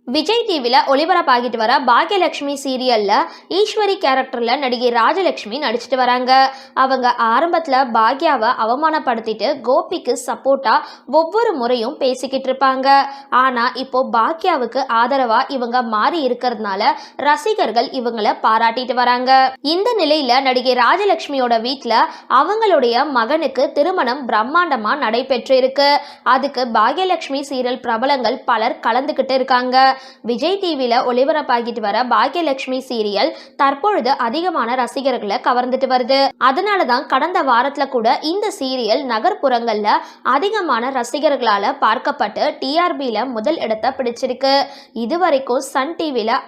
விஜய் டிவில ஒளிபரப்பாகிட்டு வர பாக்யலட்சுமி சீரியல்ல ஈஸ்வரி கேரக்டர்ல நடிகை ராஜலட்சுமி நடிச்சிட்டு வராங்க. அவங்க ஆரம்பத்துல பாக்யாவை அவமானப்படுத்திட்டு கோபிக்கு சப்போர்ட்டா ஒவ்வொரு முறையும் பேசிக்கிட்டு இருப்பாங்க. ஆனா இப்போ பாக்யாவுக்கு ஆதரவா இவங்க மாறி இருக்கிறதுனால ரசிகர்கள் இவங்களை பாராட்டிட்டு வராங்க. இந்த நிலையில நடிகை ராஜலட்சுமியோட வீட்டுல அவங்களுடைய மகனுக்கு திருமணம் பிரம்மாண்டமா நடைபெற்று இருக்கு. அதுக்கு பாக்யலட்சுமி சீரியல் பிரபலங்கள் பலர் கலந்துகிட்டு இருக்காங்க. விஜய் டிவில ஒளிபரப்பாகிட்டு வர பாக்யலட்சுமி சீரியல் தற்பொழுது அதிகமான ரசிகர்களை கவர்ந்துட்டு வருது. அதனாலதான் கடந்த வாரத்துல கூட இந்த சீரியல் நகர்ப்புறங்கள்ல அதிகமான ரசிகர்களால பார்க்கப்பட்டு டிஆர்பில முதல் இடத்தை பிடிச்சிருக்கு. இதுவரைக்கும் சன் டிவில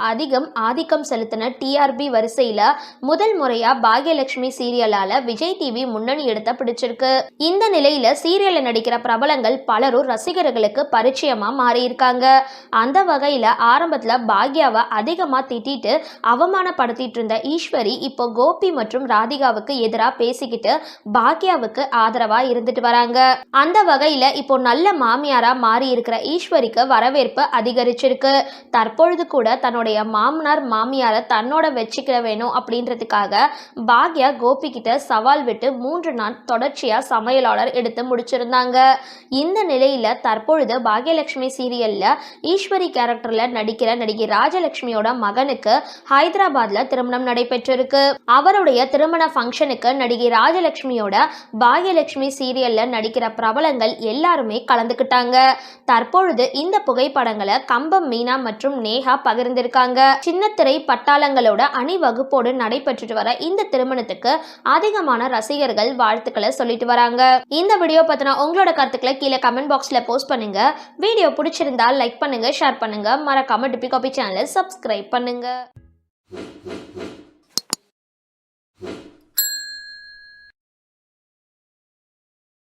ஆதிக்கம் செலுத்தின டிஆர்பி வரிசையில முதல் முறையா பாக்யலட்சுமி சீரியலால விஜய் டிவி முன்னணி இடத்தை பிடிச்சிருக்கு. இந்த நிலையில சீரியல்ல நடிக்கிற பிரபலங்கள் பலரும் ரசிகர்களுக்கு பரிச்சயமா மாறி இருக்காங்க. அந்த வகையில ஆரம்பத்துல பாக்யாவை அதிகமா திட்டிட்டு அவமானப்படுத்திட்டு இருந்த ஈஸ்வரி இப்போ கோபி மற்றும் ராதிகாவுக்கு எதிராக பேசிக்கிட்டு பாக்யாவுக்கு ஆதரவா இருந்துட்டு வராங்க. அந்த வகையில இப்போ நல்ல மாமியாரா மாறி இருக்கிற ஈஸ்வரிக்கு வரவேற்பு அதிகரிச்சிருக்கு. தற்பொழுது கூட தன்னுடைய மாமனார் மாமியாரை தன்னோட வச்சுக்கிற வேணும் அப்படின்றதுக்காக பாக்யா கோபி கிட்ட சவால் விட்டு 3 நாள் தொடர்ச்சியா சமையலாளர் எடுத்து முடிச்சிருந்தாங்க. இந்த நிலையில தற்பொழுது பாக்யலட்சுமி சீரியல்ல ஈஸ்வரி கேரக்டர்ல நடிக்கிற நடிகை ராஜலட்சுமியோட மகனுக்கு ஹைதராபாத்ல திருமணம் நடைபெற்றிருக்கு. அவருடைய திருமண ஃபங்க்ஷனுக்கு நடிகை ராஜலட்சுமியோட பாக்யலட்சுமி சீரியல்ல நடிக்கிற பிரபலங்கள் எல்லாருமே கலந்துக்கிட்டாங்க. தற்பொழுது இந்த புகைப்படங்களை கம்பம் மீனா மற்றும் நேஹா பகிர்ந்திருக்காங்க. சின்னத்திரை பட்டாளங்களோட அணிவகுப்போடு நடைபெற்றுட்டு வர இந்த திருமணத்துக்கு அதிகமான ரசிகர்கள் வாழ்த்துக்களை சொல்லிட்டு வராங்க. இந்த வீடியோ பத்தின உங்களோட கருத்துக்களை கீழே கமெண்ட் பாக்ஸ்ல போஸ்ட் பண்ணுங்க. வீடியோ பிடிச்சிருந்தா லைக் பண்ணுங்க, ஷேர் பண்ணுங்க, மறக்காம டிபி காபி சேனலை சப்ஸ்கிரைப் பண்ணுங்க.